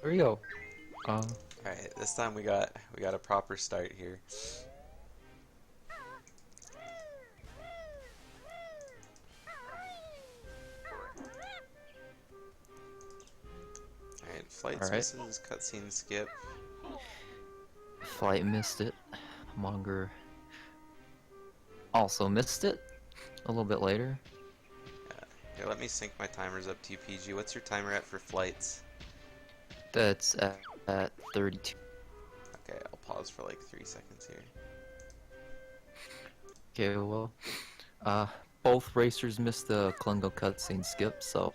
There we go. Alright, this time we got a proper start here. Alright, All flights right. misses, cutscene skip. Flight missed it. Monger also missed it a little bit later. Here, let me sync my timers up to you, PG. What's your timer at for flights? That's at 32. Okay, I'll pause for like 3 seconds here. Okay, well, uh, both racers missed the Klungo cutscene skip, so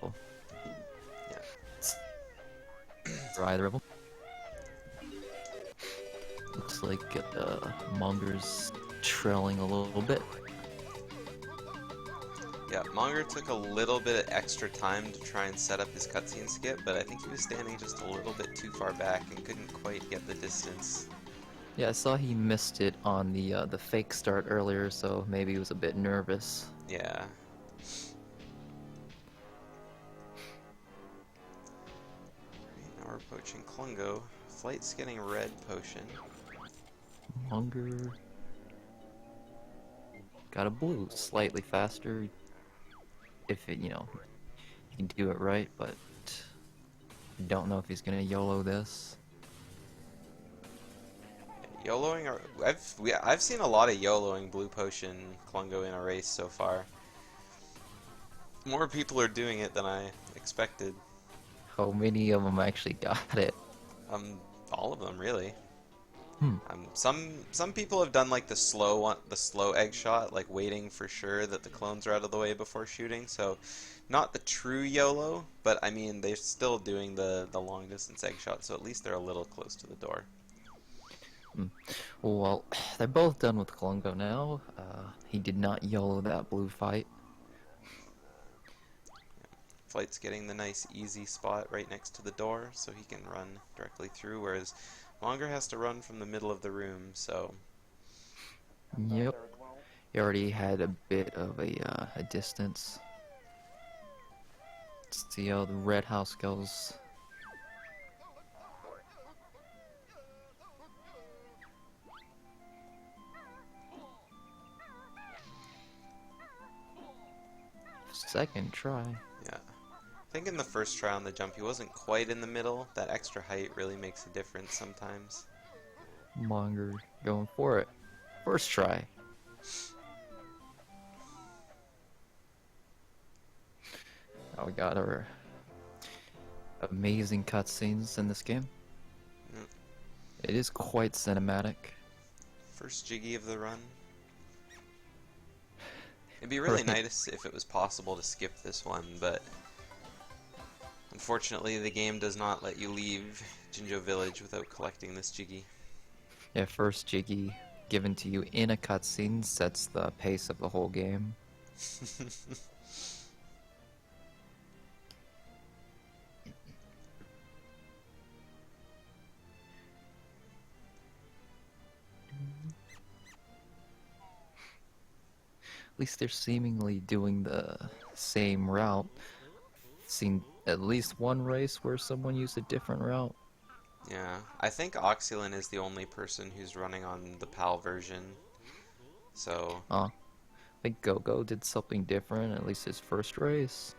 Yeah. it's for either of them. Looks like Monger's trailing a little bit. Yeah, Monger took a little bit of extra time to try and set up his cutscene skip, but I think he was standing just a little bit too far back and couldn't quite get the distance. Yeah, I saw he missed it on the fake start earlier, so maybe he was a bit nervous. Yeah. Right, now we're approaching Klungo. Flight's getting red potion. Monger got a blue, slightly faster. If it, you can do it right, but don't know if he's gonna YOLO this. YOLOing, I've seen a lot of YOLOing blue potion Klungo in a race so far. More people are doing it than I expected. How many of them actually got it? All of them really. Hmm. Some people have done like the slow one, the slow egg shot, like waiting for sure that the clones are out of the way before shooting. So, not the true YOLO, but I mean they're still doing the long distance egg shot. So at least they're a little close to the door. Well, they're both done with Klungo now. He did not YOLO that blue fight. Flight's getting the nice easy spot right next to the door, so he can run directly through. Whereas Monger has to run from the middle of the room. So Yep. He already had a bit of a distance. Let's see how the red house goes. Second try. yeah. I think in the first try on the jump he wasn't quite in the middle. That extra height really makes a difference sometimes. Monger going for it. First try. Now we got our amazing cutscenes in this game. Mm. It is quite cinematic. First Jiggy of the run. It'd be really Right. nice if it was possible to skip this one, but unfortunately the game does not let you leave Jinjo Village without collecting this Jiggy. Yeah, first Jiggy given to you in a cutscene sets the pace of the whole game. At least they're seemingly doing the same route. Seen at least one race where someone used a different route. Yeah, I think Oxylin is the only person who's running on the PAL version. So, I think Go-Go did something different, at least his first race.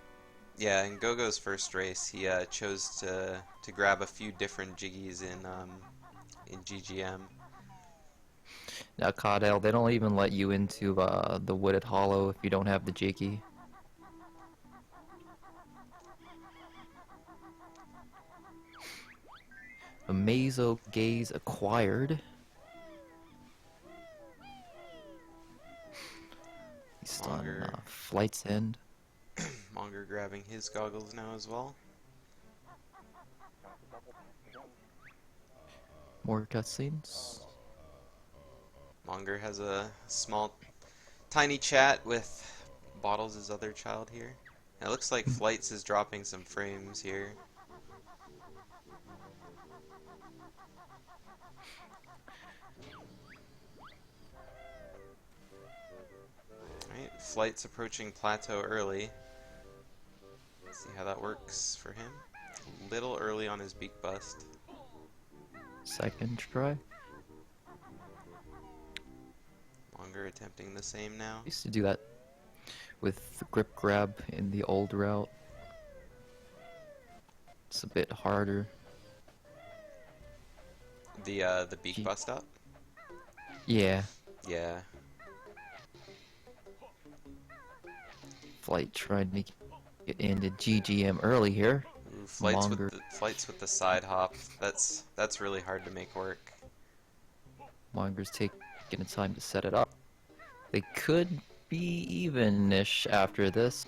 yeah, in Gogo's first race, he chose to grab a few different Jiggies in GGM. Now, Caudale, they don't even let you into the Wooded Hollow if you don't have the Jiggy. A Mazo Gaze acquired. He's on Monger, Flight's End. Monger grabbing his goggles now as well. More cutscenes. Monger has a small, tiny chat with Bottles, his other child here. And it looks like Flights is dropping some frames here. Alright, Flight's approaching plateau early. Let's see how that works for him. little early on his beak bust. Second try. Monger attempting the same now. Used to do that with the grip grab in the old route. It's a bit harder. The beak bust up? Yeah. Yeah. Flight trying to get into GGM early here. Ooh, Monger. flights with the side hop. That's really hard to make work. Monger's taking its time to set it up. They could be even-ish after this.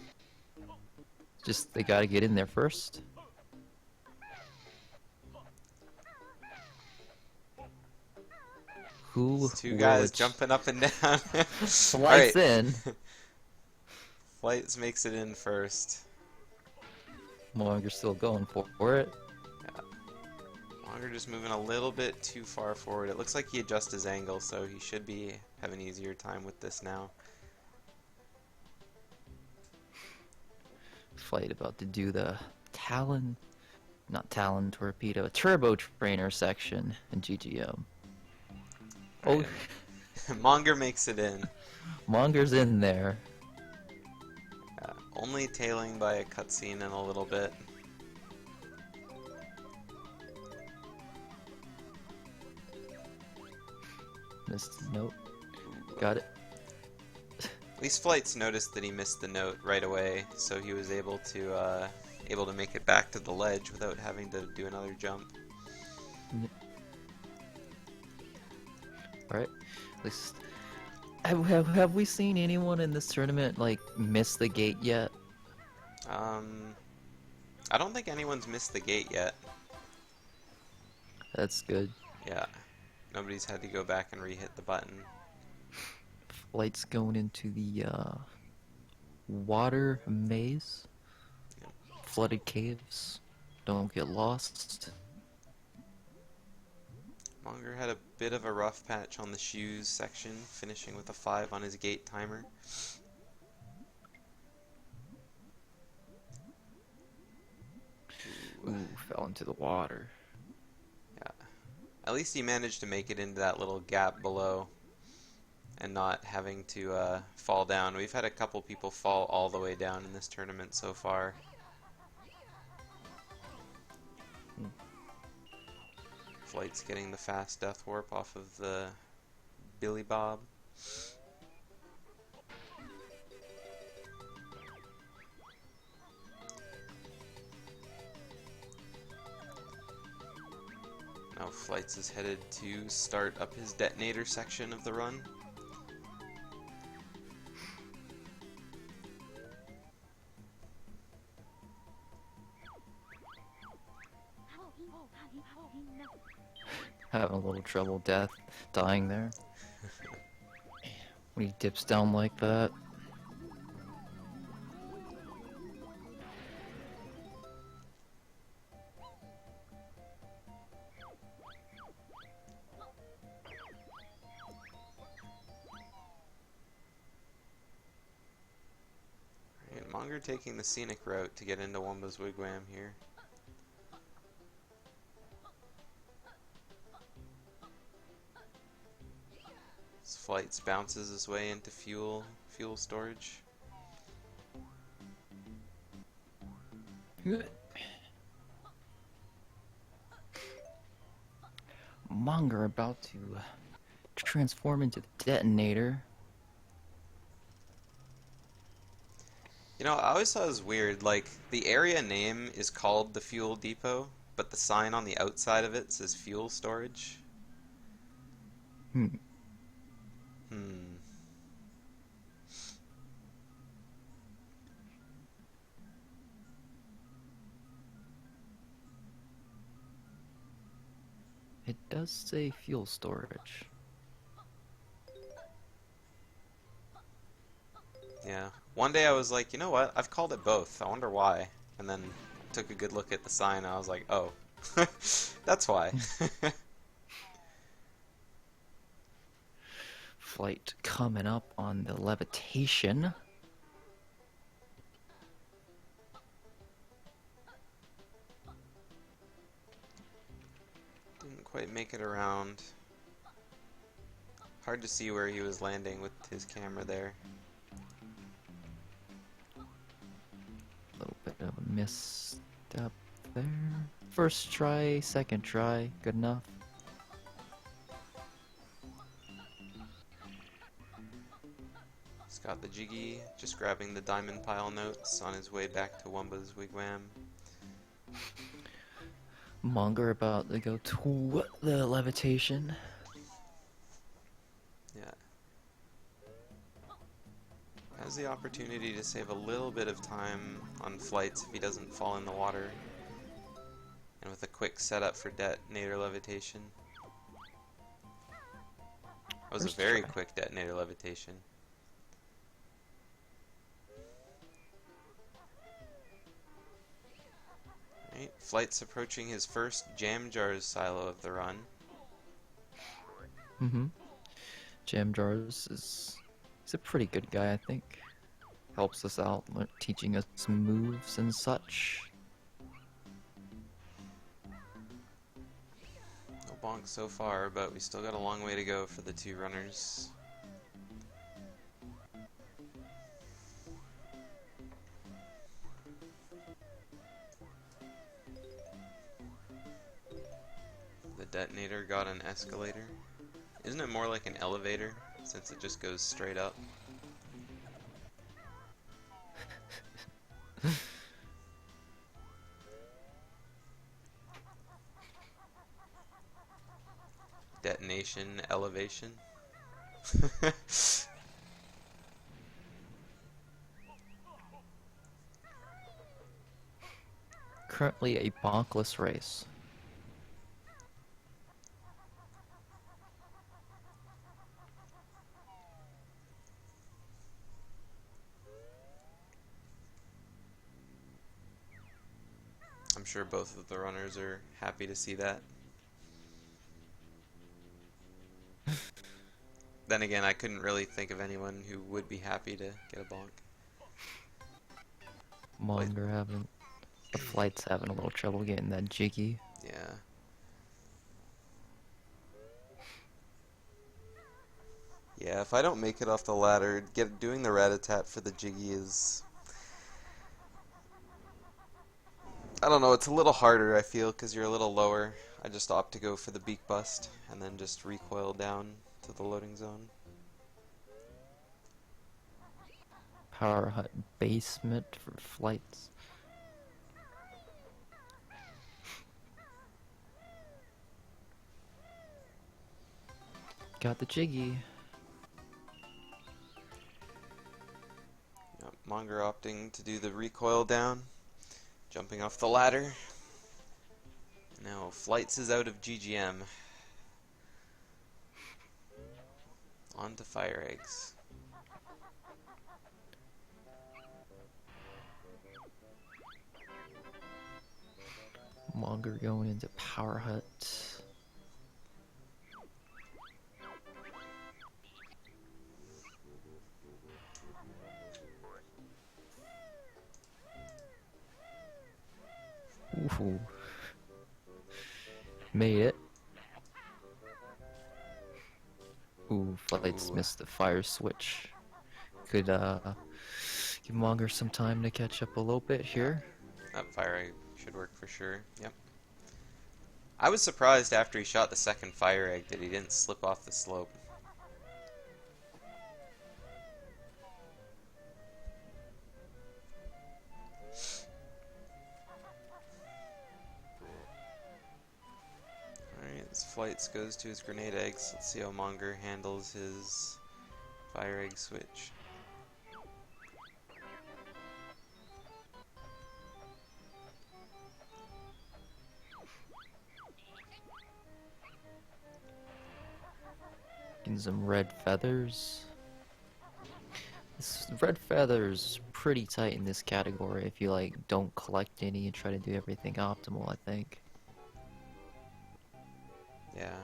Just they gotta get in there first. Who These two will guys it jumping up and down. slice in? Flights makes it in first. Monger's still going for it. Yeah. Monger just moving a little bit too far forward. It looks like he adjusts his angle, so he should be having an easier time with this now. Flight about to do the not Talon torpedo, turbo trainer section in GGM. Oh, Monger makes it in. Monger's in there. Only tailing by a cutscene in a little bit. Missed the note. Got it. At least Flights noticed that he missed the note right away, so he was able to make it back to the ledge without having to do another jump. Alright. At least have we seen anyone in this tournament like miss the gate yet? I don't think anyone's missed the gate yet. That's good. Yeah. Nobody's had to go back and re-hit the button. Flight's going into the water maze. Yep. Flooded caves. Don't get lost. Monger had a bit of a rough patch on the shoes section, finishing with a 5 on his gate timer. Ooh, fell into the water. Yeah. At least he managed to make it into that little gap below and not having to fall down. We've had a couple people fall all the way down in this tournament so far. Flight's getting the fast death warp off of the Billy Bob. Now Flights is headed to start up his detonator section of the run. Having a little trouble dying there. When he dips down like that. And Monger taking the scenic route to get into Wumba's Wigwam here. Flights bounces his way into fuel storage. Monger about to transform into the detonator. You know, I always thought it was weird, like, the area name is called the Fuel Depot, but the sign on the outside of it says fuel storage. It does say fuel storage. Yeah. One day I was like, you know what? I've called it both. I wonder why. And then took a good look at the sign and I was like, oh. That's why. Flight coming up on the levitation. quite make it around. Hard to see where he was landing with his camera there. A little bit of a misstep there. First try, second try, good enough. He's got the Jiggy, just grabbing the diamond pile notes on his way back to Wumba's wigwam. Monger about to go to the levitation. Yeah. Has the opportunity to save a little bit of time on flights if he doesn't fall in the water. And with a quick setup for detonator levitation. That was First a very try. quick detonator levitation. Right, Flight's approaching his first jam jars silo of the run. Jam Jars he's a pretty good guy, I think. Helps us out, teaching us moves and such. No bonk so far, but we still got a long way to go for the two runners. The detonator got an escalator. Isn't it more like an elevator, since it just goes straight up? Detonation, elevation. Currently a bonkless race. I'm sure both of the runners are happy to see that. Then again, I couldn't really think of anyone who would be happy to get a bonk. Monger having the Flight's having a little trouble getting that Jiggy. Yeah. Yeah, if I don't make it off the ladder, doing the rat-a-tat for the Jiggy is... I don't know, it's a little harder, I feel, because you're a little lower. I just opt to go for the beak bust, and then just recoil down to the loading zone. Power Hut basement for Flights. Got the Jiggy. Yep, Monger opting to do the recoil down, jumping off the ladder. Now Flights is out of GGM. On to fire eggs. Monger going into Power Hut. Ooh. Made it. Ooh, Flights Ooh. missed the fire switch. Could give Monger some time to catch up a little bit here. That fire egg should work for sure. Yep. I was surprised after he shot the second fire egg that he didn't slip off the slope. Alright, his Flights goes to his grenade eggs. Let's see how Monger handles his fire egg switch. Getting some red feathers. This red feathers pretty tight in this category if you like don't collect any and try to do everything optimal, I think. Yeah.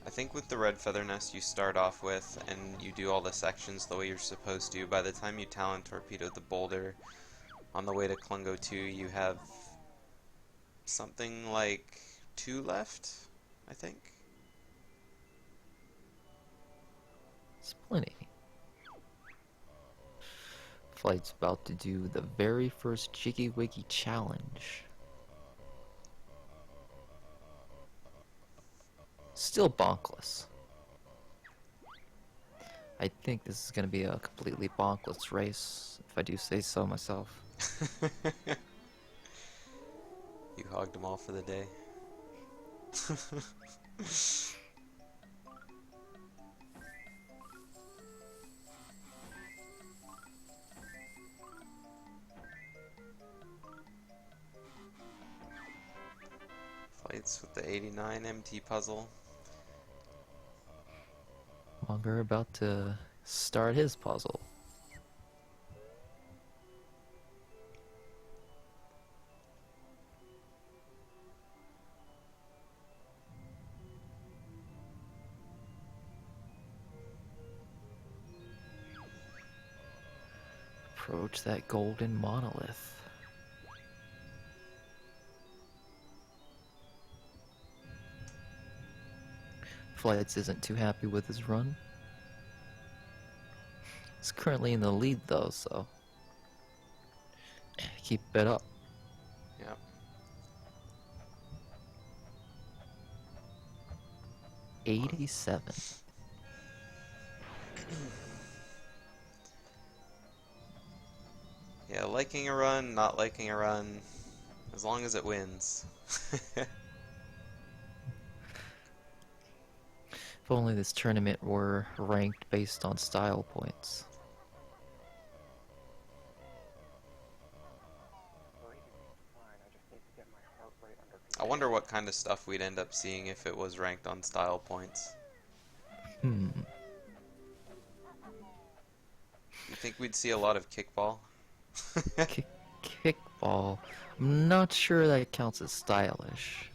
I think with the red feather nest you start off with and you do all the sections the way you're supposed to. By the time you talon torpedo the boulder on the way to Klungo 2, you have something like 2 left, I think. It's plenty. Flight's about to do the very first Jiggy Wiggy challenge. Still bonkless. I think this is going to be a completely bonkless race, if I do say so myself. You hogged them all for the day. Flights with the 89 MT puzzle. Monger about to start his puzzle. Approach that golden monolith. Flights isn't too happy with his run. He's currently in the lead though, so keep it up. Yep. '87. Yeah, liking a run, not liking a run, as long as it wins. If only this tournament were ranked based on style points. I wonder what kind of stuff we'd end up seeing if it was ranked on style points. Hmm. You think we'd see a lot of kickball? Kickball. I'm not sure that counts as stylish.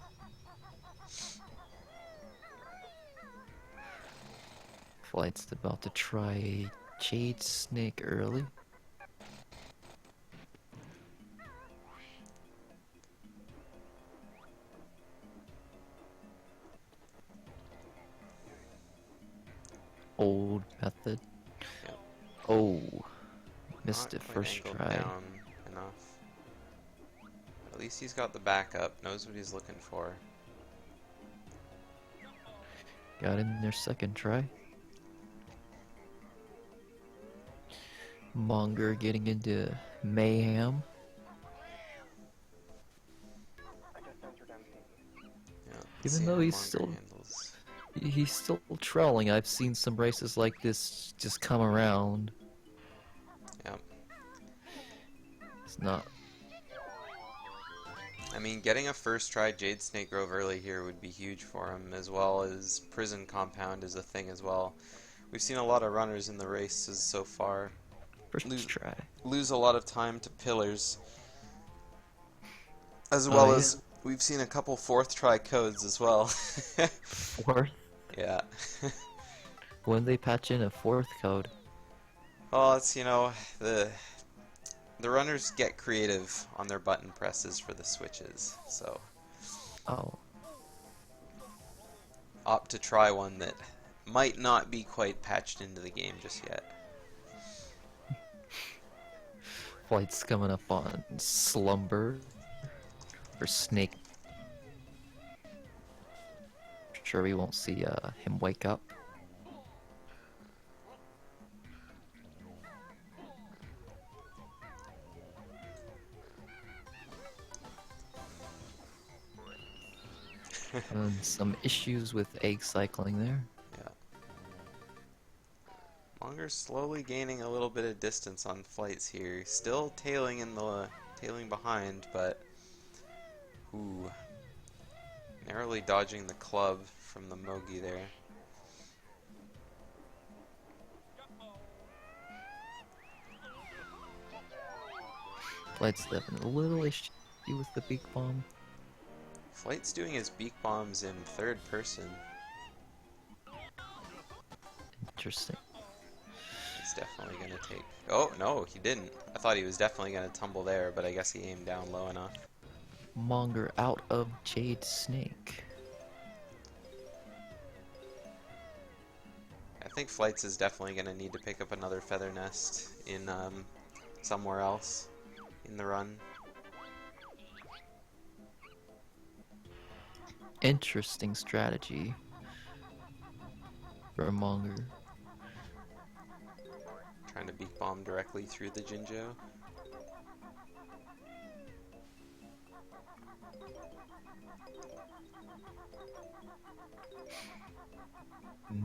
Flight's about to try Jade Snake early. Old method. Yep. Oh, missed Not it quite first angled try. down enough. At least he's got the backup, knows what he's looking for. Got in their second try. Monger getting into mayhem. Yeah, Even see though how he's Monger still handles. he's still trailing. I've seen some races like this just come around. Yep. It's not. I mean, getting a first try Jade Snake Grove early here would be huge for him, as well as Prison Compound is a thing as well. We've seen a lot of runners in the races so far First try. lose a lot of time to pillars, as Oh, well yeah. as we've seen a couple fourth try codes as well. Fourth. Yeah. When they patch in a fourth code. Well, it's, you know, the runners get creative on their button presses for the switches, so Oh. opt to try one that might not be quite patched into the game just yet. Flight's coming up on Slumber or Snake. Sure we won't see him wake up. And some issues with egg cycling there. Yeah. Monger's slowly gaining a little bit of distance on flights here. Still tailing behind, but ooh, narrowly dodging the club from the Mogi there. Flight's having a little issue with the beak bomb. Flight's doing his beak bombs in third person. Interesting. He's definitely gonna take. Oh no, he didn't. I thought he was definitely gonna tumble there, but I guess he aimed down low enough. Monger out of Jade Snake. I think Flights is definitely going to need to pick up another feather nest in somewhere else in the run. Interesting strategy for Monger. Trying to beak bomb directly through the Jinjo.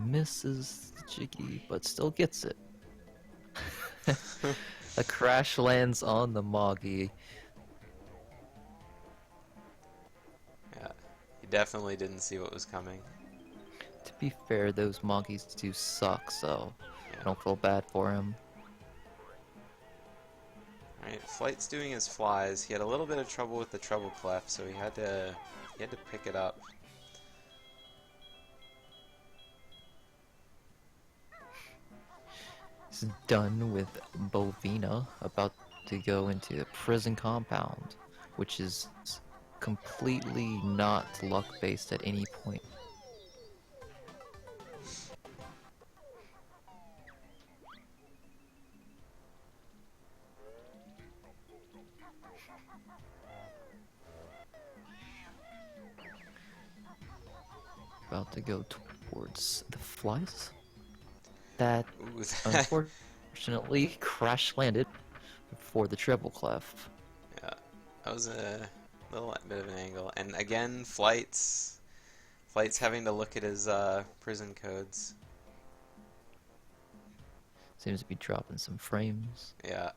Misses the Jiggy, but still gets it. A crash lands on the Moggy. Yeah, he definitely didn't see what was coming. To be fair, those Moggies do suck, so Yeah. I don't feel bad for him. Alright, Flight's doing his flies. He had a little bit of trouble with the treble clef, so he had to pick it up. He's done with Bovina, about to go into the prison compound, which is completely not luck-based at any point. About to go towards the flies. That Ooh, unfortunately crash landed before the treble clef. yeah, that was a little bit of an angle. And again, Flight's having to look at his prison codes. Seems to be dropping some frames. Yeah.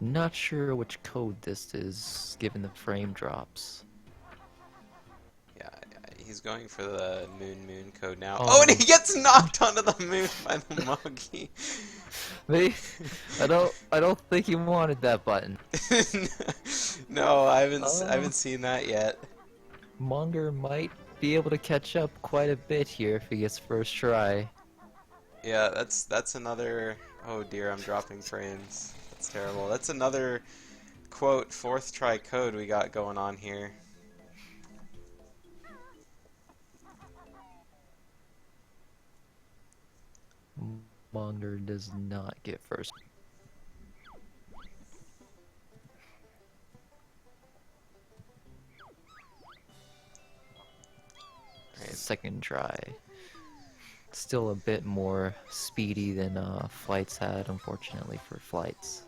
Not sure which code this is, given the frame drops. Yeah, he's going for the moon code now. Oh. Oh, and he gets knocked onto the moon by the Moggy. I don't think he wanted that button. No, I haven't seen that yet. Monger might be able to catch up quite a bit here if he gets first try. Yeah, that's another. Oh dear, I'm dropping frames. That's terrible. That's another quote fourth try code we got going on here. Monger does not get first. Right. Second try. Still a bit more speedy than Flights had, unfortunately for Flights.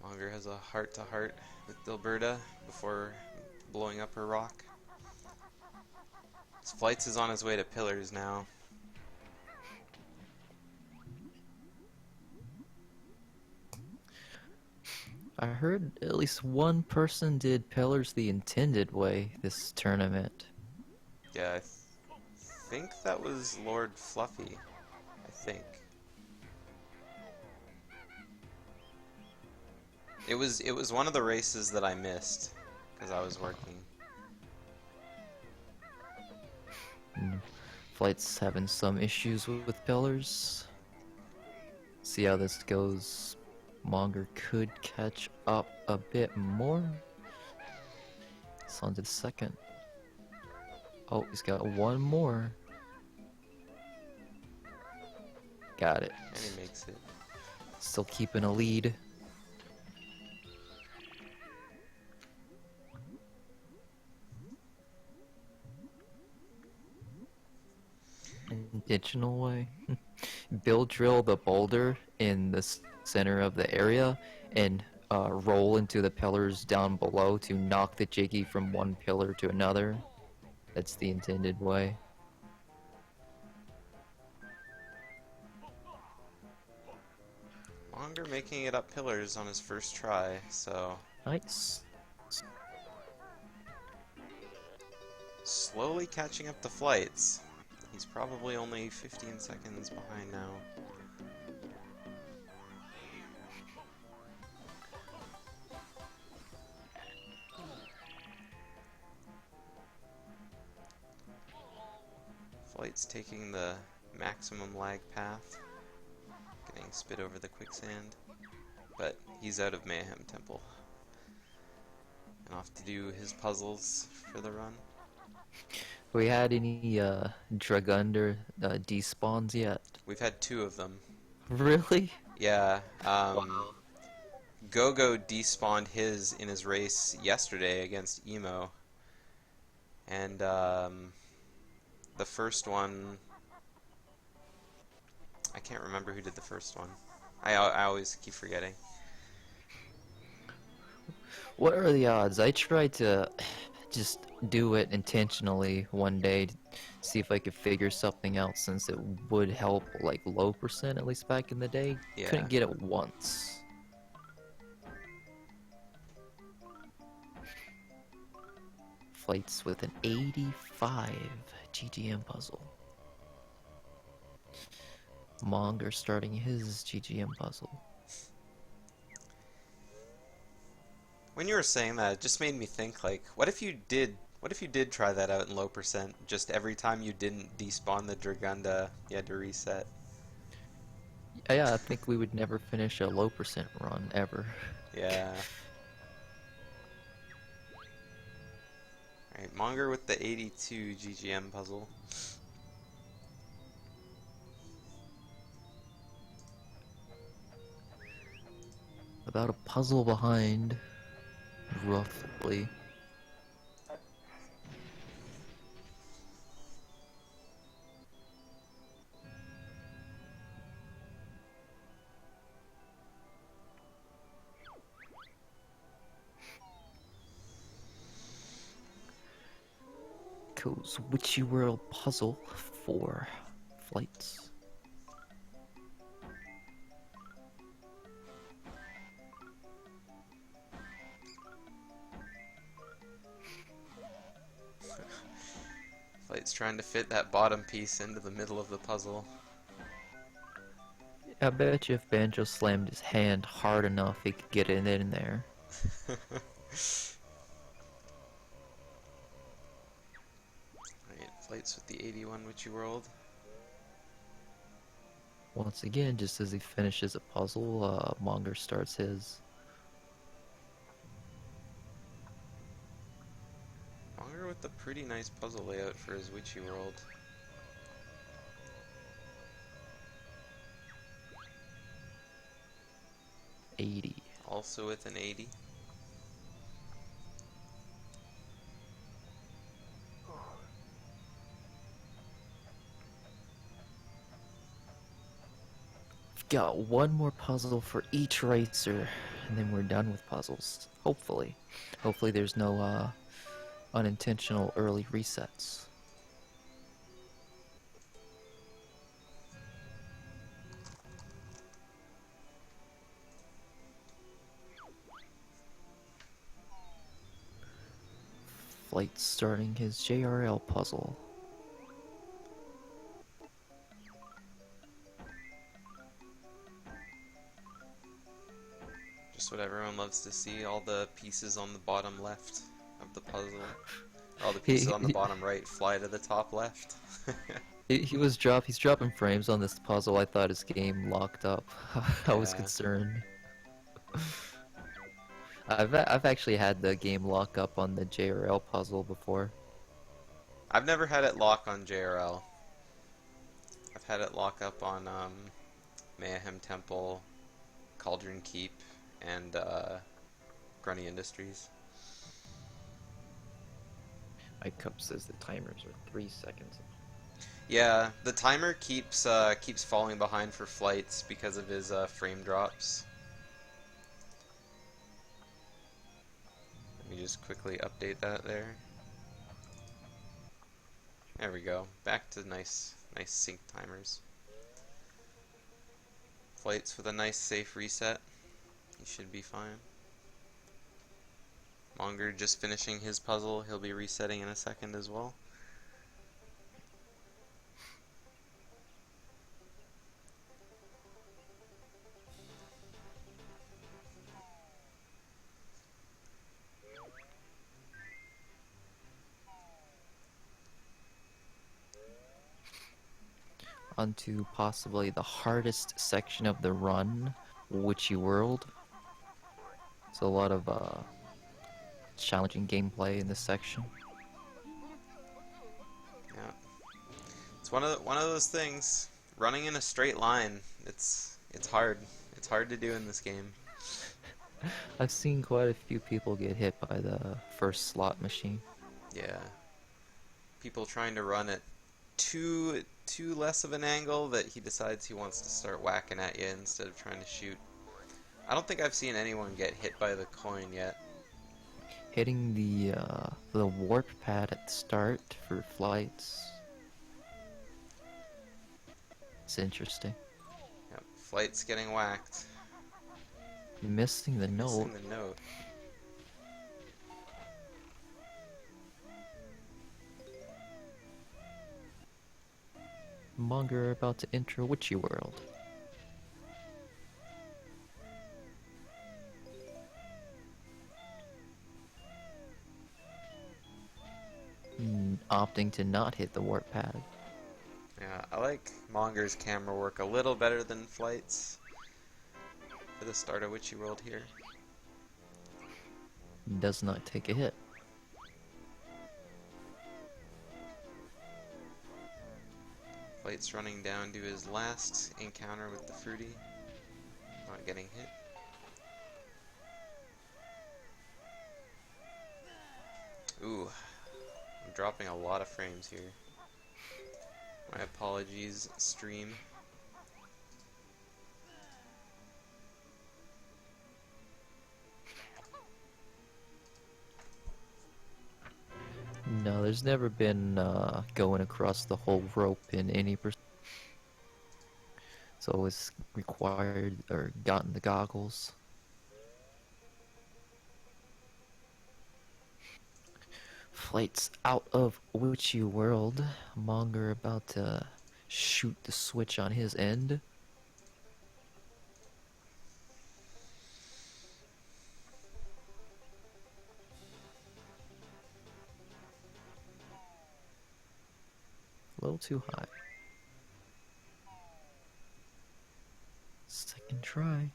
Monger has a heart-to-heart with Dilberta before blowing up her rock. Flights is on his way to pillars now. I heard at least one person did pillars the intended way this tournament. Yeah, I think that was Lord Fluffy. I think. It was one of the races that I missed because I was working. Flight's having some issues with pillars. See how this goes. Monger could catch up a bit more. It's on to the second. Oh, he's got one more. Got it. And he makes it. Still keeping a lead. Intentional way. Build drill the boulder in the center of the area and roll into the pillars down below to knock the Jiggy from one pillar to another. That's the intended way. Monger making it up pillars on his first try, so Nice. slowly catching up to Flights. He's probably only 15 seconds behind now. Flight's taking the maximum lag path. spit over the quicksand. But he's out of Mayhem Temple. And off to do his puzzles for the run. We had any Dragunder despawns yet? We've had 2 of them. Really? Yeah, Wow. Gogo despawned his in his race yesterday against Emo. And the first one, I can't remember who did the first one. I always keep forgetting. What are the odds? I tried to just do it intentionally one day to see if I could figure something out since it would help like low percent at least back in the day. Yeah. Couldn't get it once. Flights with an 85 GGM puzzle. Monger starting his GGM puzzle. When you were saying that, it just made me think, like, what if you did try that out in low percent? Just every time you didn't despawn the Dragunda, you had to reset. Yeah, I think we would never finish a low percent run ever. Yeah. Alright, Monger with the 82 GGM puzzle. About a puzzle behind, roughly. Goes Witchy World puzzle for flights. Flight's trying to fit that bottom piece into the middle of the puzzle. I bet you if Banjo slammed his hand hard enough, he could get it in there. Alright, Flight's with the 81 Witchy World. Once again, just as he finishes a puzzle, Monger starts his. Monger with a pretty nice puzzle layout for his Witchy World. Also with an 80. Got one more puzzle for each racer, and then we're done with puzzles. Hopefully. Hopefully there's no unintentional early resets. Flight starting his JRL puzzle. Just what everyone loves to see, all the pieces on the bottom left of the puzzle. All the pieces on the bottom right fly to the top left. He's dropping frames on this puzzle. I thought his game locked up. I was Yeah. concerned. I've actually had the game lock up on the JRL puzzle before. I've never had it lock on JRL. I've had it lock up on Mayhem Temple, Cauldron Keep, and Grunny Industries. My cup says the timers are 3 seconds. Yeah, the timer keeps falling behind for Flights because of his frame drops. Let me just quickly update that there. There we go. Back to nice sync timers. Flights with a nice safe reset. He should be fine. Monger just finishing his puzzle. He'll be resetting in a second as well. onto possibly the hardest section of the run, Witchy World. So a lot of challenging gameplay in this section. Yeah. It's one of those things. Running in a straight line, it's hard. It's hard to do in this game. I've seen quite a few people get hit by the first slot machine. Yeah. People trying to run at too less of an angle that he decides he wants to start whacking at you instead of trying to shoot. I don't think I've seen anyone get hit by the coin yet. Hitting the warp pad at the start for flights. It's interesting. Yep, Flight's getting whacked. Missing the note. Missing the note. Monger about to enter Witchy World. Opting to not hit the warp pad. Yeah, I like Monger's camera work a little better than Flight's for the start of Witchy World here. Does not take a hit. Flight's running down to his last encounter with the Fruity. Not getting hit. Ooh, I'm dropping a lot of frames here. My apologies, stream. No, there's never been going across the whole rope in any It's always required or gotten the goggles. Flight's out of Witchy World. Monger about to shoot the switch on his end. A little too high. Second try.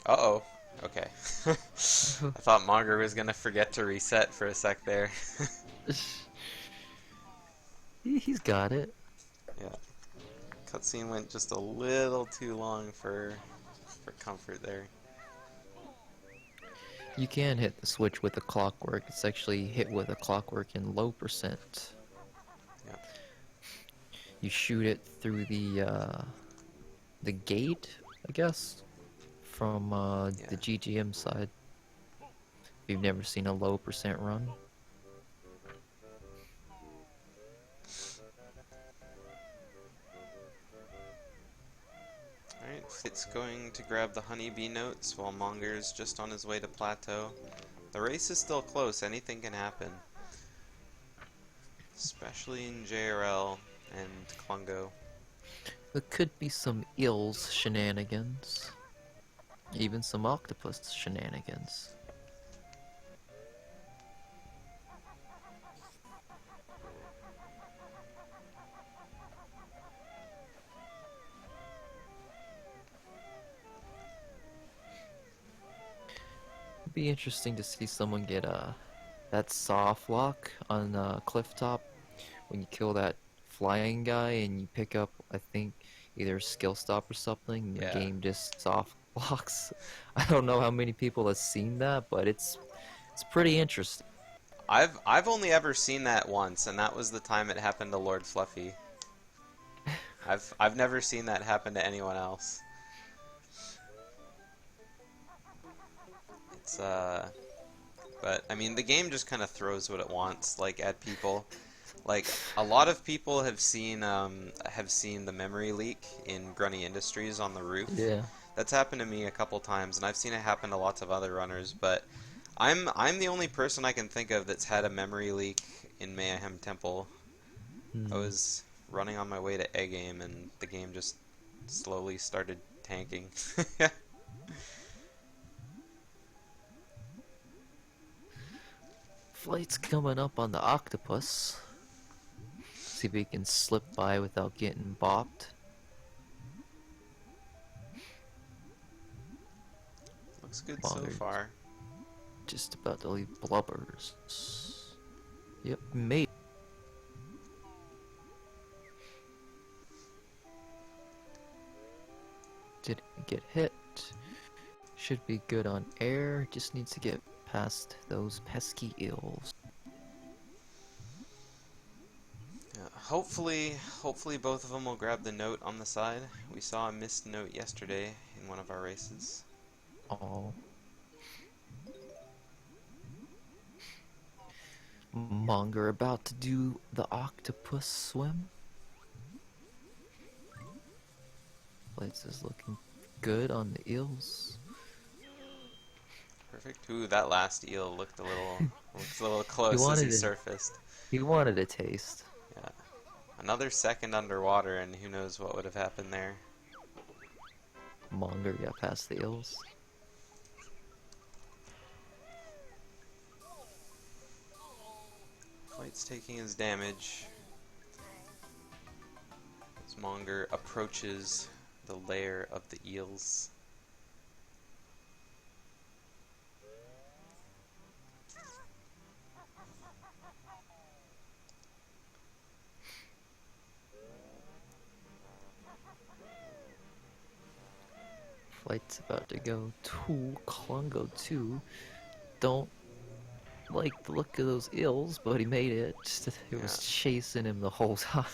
Uh-oh. Okay. I thought Monger was gonna forget to reset for a sec there. He's got it. Yeah. Cutscene went just a little too long for comfort there. You can hit the switch with a clockwork. It's actually hit with a clockwork in low percent. Yeah. You shoot it through the gate, I guess, from the GGM side. If you've never seen a low percent run. Alright, it's going to grab the honeybee notes while Monger's just on his way to plateau. The race is still close, anything can happen. Especially in JRL and Klungo. There could be some eels shenanigans. Even some octopus shenanigans. It'd be interesting to see someone get that soft lock on cliff top when you kill that flying guy and you pick up, I think, either a skill stop or something. And the game just soft locks. I don't know how many people have seen that, but it's pretty interesting. I've only ever seen that once, and that was the time it happened to Lord Fluffy. I've never seen that happen to anyone else. It's but I mean the game just kind of throws what it wants like at people. Like a lot of people have seen the memory leak in Grunny Industries on the roof. Yeah. That's happened to me a couple times, and I've seen it happen to lots of other runners, but I'm the only person I can think of that's had a memory leak in Mayhem Temple. I was running on my way to Egg Game, and the game just slowly started tanking. Flight's coming up on the octopus. See if he can slip by without getting bopped. Looks good so Monger far. just about to leave blubbers. Yep, mate. Didn't get hit. Should be good on air. Just needs to get past those pesky eels. Yeah, hopefully both of them will grab the note on the side. We saw a missed note yesterday in one of our races. Oh. Monger about to do the octopus swim. Place is looking good on the eels. Perfect. Ooh, that last eel looked a little He close as he wanted surfaced. a taste. Yeah. Another second underwater and who knows what would have happened there. Monger got past the eels. Flight's taking his damage as Monger approaches the lair of the eels. Flight's about to go to Klungo 2. Don't like the look of those eels, but he made it. It was chasing him the whole time.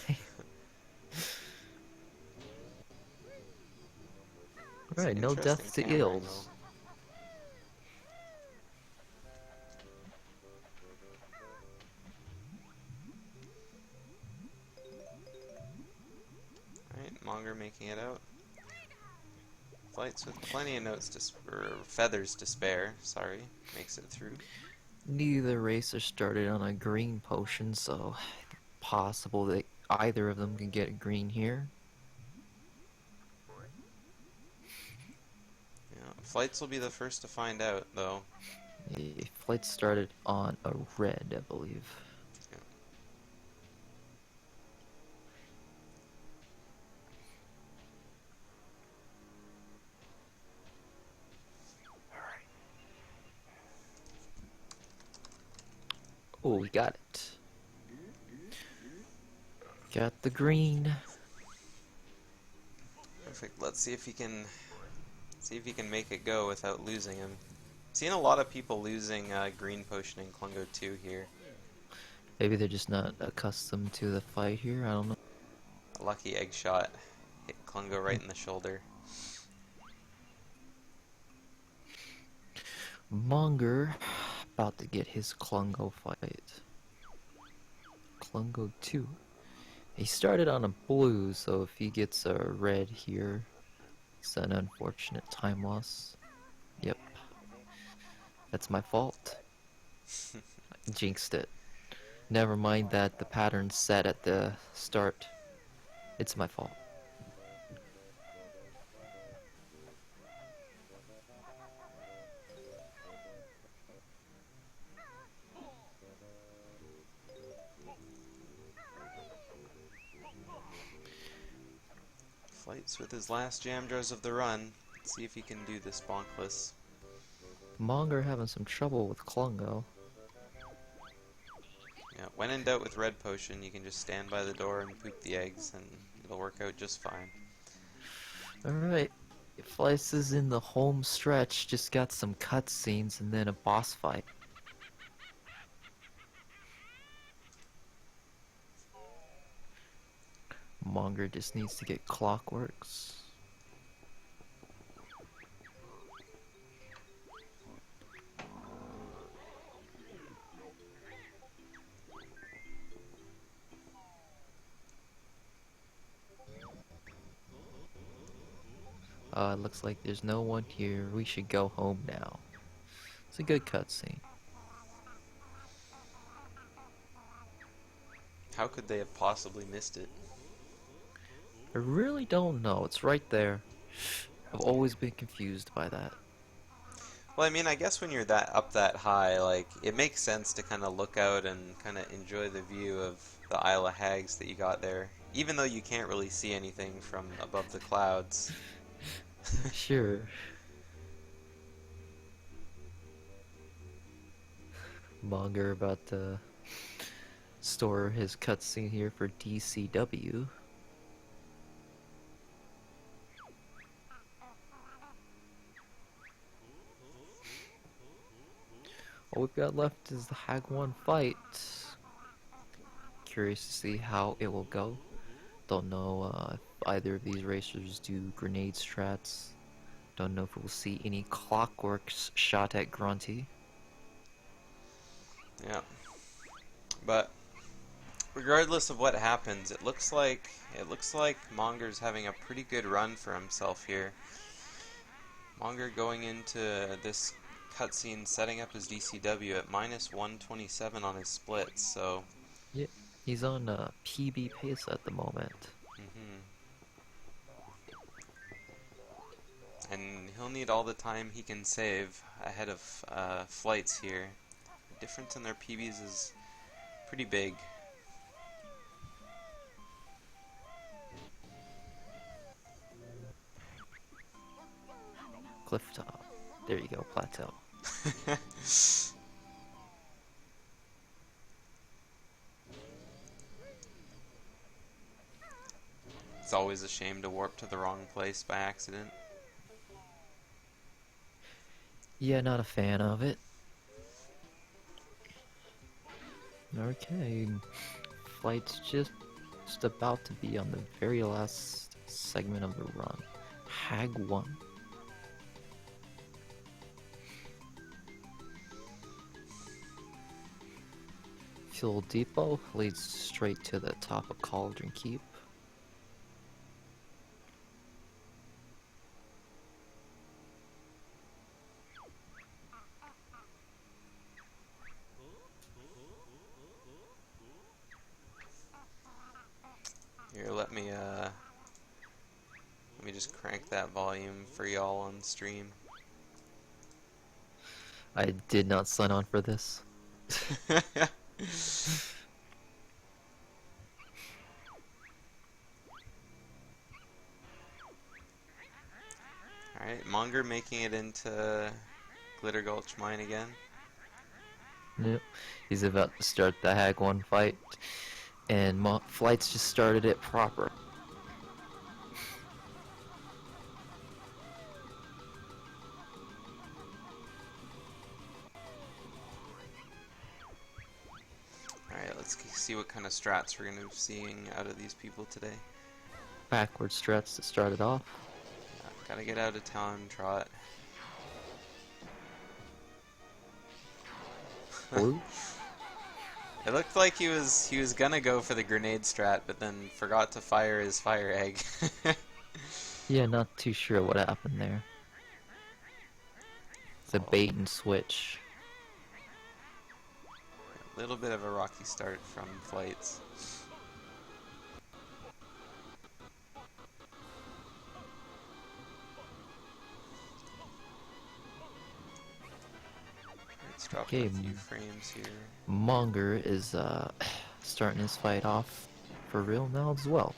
Alright, no death to eels. Alright, Monger making it out. Flights with plenty of notes or feathers to spare, sorry, makes it through. Neither racer started on a green potion, so possible that either of them can get a green here. Yeah, Flights will be the first to find out, though. Flight started on a red, I believe. Yeah. Oh, we got it. Got the green. Perfect. Let's see if he can make it go without losing him. Seen a lot of people losing green potion in Klungo 2 here. Maybe they're just not accustomed to the fight here, I don't know. A lucky egg shot hit Klungo right in the shoulder. Monger about to get his Klungo fight. Klungo 2. He started on a blue, so if he gets a red here, it's an unfortunate time loss. Yep. That's my fault. I jinxed it. Never mind that the pattern's set at the start. It's my fault. Flights with his last jam jars of the run. Let's see if he can do this bonkless. Monger having some trouble with Klungo. Yeah, when in doubt with red potion, you can just stand by the door and poop the eggs, and it'll work out just fine. Alright. Flight is in the home stretch, just got some cutscenes and then a boss fight. Monger just needs to get Clockworks. It looks like there's no one here. We should go home now. It's a good cutscene. How could they have possibly missed it? I really don't know. It's right there. I've always been confused by that. Well, I mean, I guess when you're that high, like it makes sense to kind of look out and kind of enjoy the view of the Isle of Hags that you got there, even though you can't really see anything from above the clouds. Sure. Monger about to store his cutscene here for DCW. All we've got left is the Hag 1 fight. Curious to see how it will go. Don't know if either of these racers do grenade strats. Don't know if we'll see any clockworks shot at Grunty. Yeah, but regardless of what happens, it looks like Monger's having a pretty good run for himself here. Monger going into this cutscene setting up his DCW at minus 127 on his splits, so Yeah, he's on PB pace at the moment. mhm. And he'll need all the time he can save ahead of flights here. The difference in their PBs is pretty big. Cliff top. There you go, plateau. It's always a shame to warp to the wrong place by accident. Yeah, not a fan of it. Okay, flight's just about to be on the very last segment of the run. Hag 1. Fuel depot leads straight to the top of Cauldron Keep. Here, let me just crank that volume for y'all on stream. I did not sign on for this. Alright, Monger making it into Glitter Gulch Mine again. Yep, he's about to start the Hag 1 fight, and Flights just started it proper. Alright, let's see what kind of strats we're going to be seeing out of these people today. Backward strats to start it off. Yeah, gotta get out of town, Trot. Blue. It looked like he was gonna go for the grenade strat, but then forgot to fire his fire egg. Yeah, not too sure what happened there. It's a bait and switch. A little bit of a rocky start from Flights. It's dropping a few frames here. Monger is starting his fight off for real now as well.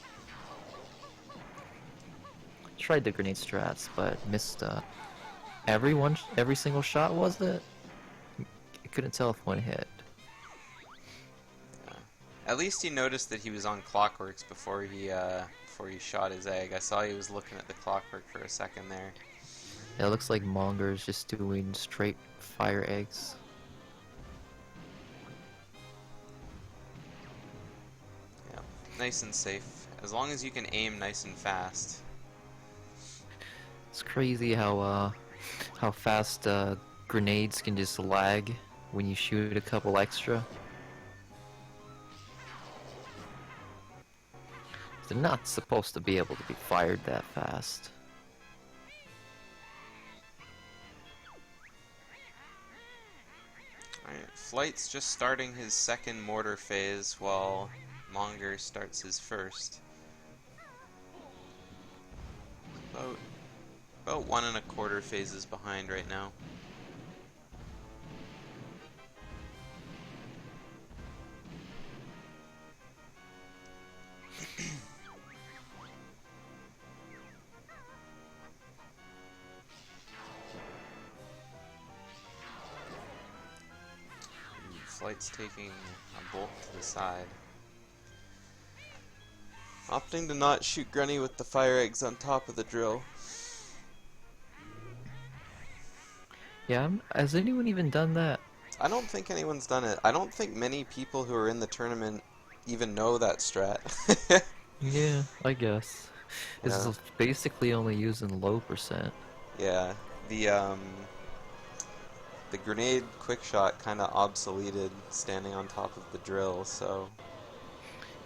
Tried the grenade strats, but missed every single shot, was it? I couldn't tell if one hit. Yeah. At least he noticed that he was on Clockworks before he shot his egg. I saw he was looking at the Clockwork for a second there. Yeah, it looks like Monger is just doing straight fire eggs. Yeah, nice and safe. As long as you can aim nice and fast. It's crazy how fast grenades can just lag when you shoot a couple extra. They're not supposed to be able to be fired that fast. Alright, Flight's just starting his second mortar phase while Monger starts his first. About 1 1/4 phases behind right now. Flight's taking a bolt to the side. Opting to not shoot Grunny with the fire eggs on top of the drill. Yeah, has anyone even done that? I don't think anyone's done it. I don't think many people who are in the tournament even know that strat. Yeah, I guess. It's Yeah. basically only using low percent. Yeah. The grenade quick shot kind of obsoleted standing on top of the drill, so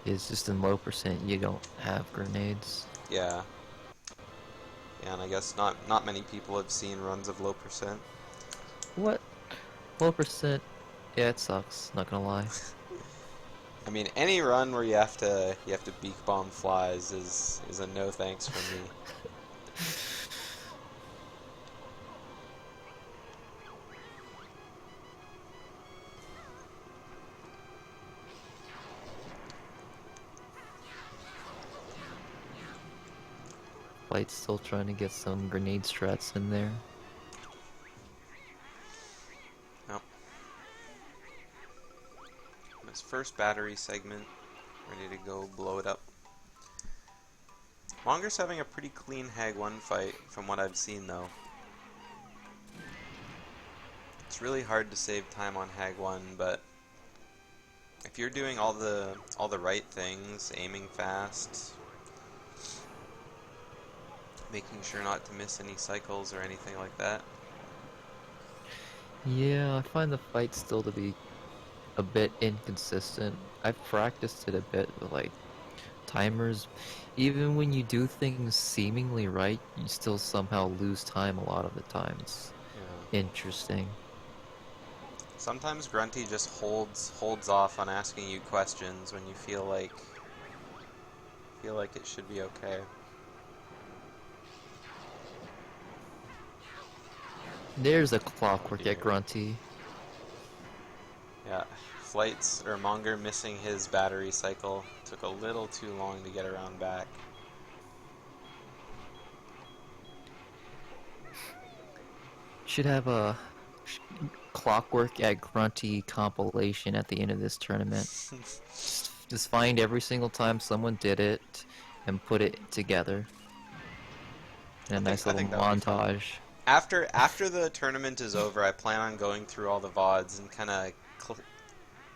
It's just in low percent you don't have grenades. yeah. Yeah, and I guess not many people have seen runs of low percent. What? Low percent? Yeah, it sucks, not gonna lie. I mean, any run where you have to beak bomb flies is a no thanks from me. Flight's still trying to get some grenade strats in there. Nope. His first battery segment, ready to go blow it up. Monger's having a pretty clean Hag 1 fight from what I've seen though. It's really hard to save time on Hag 1, but if you're doing all the right things, aiming fast, making sure not to miss any cycles or anything like that. Yeah, I find the fight still to be a bit inconsistent. I've practiced it a bit with like timers. Even when you do things seemingly right, you still somehow lose time a lot of the times. Yeah. Interesting. Sometimes Grunty just holds off on asking you questions when you feel like it should be okay. There's a clockwork at Grunty. Yeah, Monger missing his battery cycle. Took a little too long to get around back. Should have a clockwork at Grunty compilation at the end of this tournament. Just find every single time someone did it and put it together in a nice I little think that would be fun. montage. After the tournament is over, I plan on going through all the VODs and kind of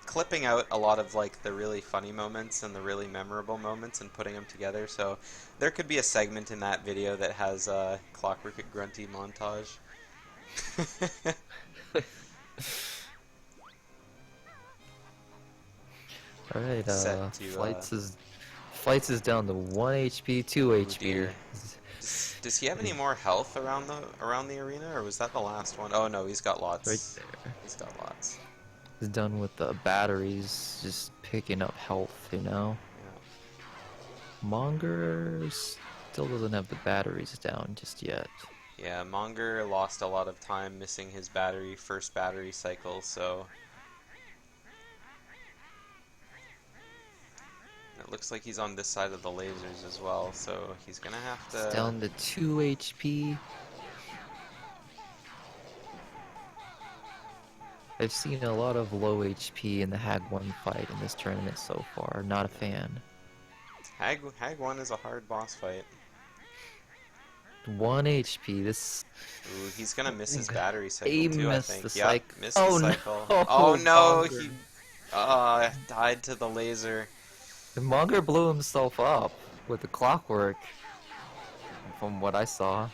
clipping out a lot of like the really funny moments and the really memorable moments and putting them together. So there could be a segment in that video that has a Clockwork at Grunty montage. Alright, Set to Flights is down to 1 HP, 2 oh HP. dear. Does he have any more health around the arena, or was that the last one? Oh no, he's got lots. Right there. He's got lots. He's done with the batteries, just picking up health, you know? Yeah. Monger still doesn't have the batteries down just yet. Yeah, Monger lost a lot of time missing his first battery cycle, so it looks like he's on this side of the lasers as well, so he's gonna have to... It's down to 2 HP. I've seen a lot of low HP in the Hag 1 fight in this tournament so far. Not a fan. Hag 1 is a hard boss fight. 1 HP, this... Ooh, he's gonna miss his battery cycle He too, I missed think. the Yeah, cycle. missed Oh, the cycle. no. Oh no, Monger. he died to the laser. Monger blew himself up with the clockwork, from what I saw.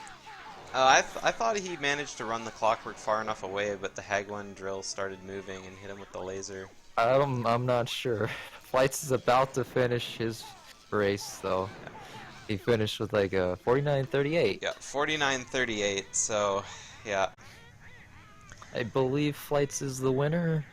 I thought he managed to run the clockwork far enough away, but the Hag 1 drill started moving and hit him with the laser. I'm not sure. Flights is about to finish his race, though. Yeah. He finished with like a 49.38. Yeah, 49.38, so, yeah. I believe Flights is the winner.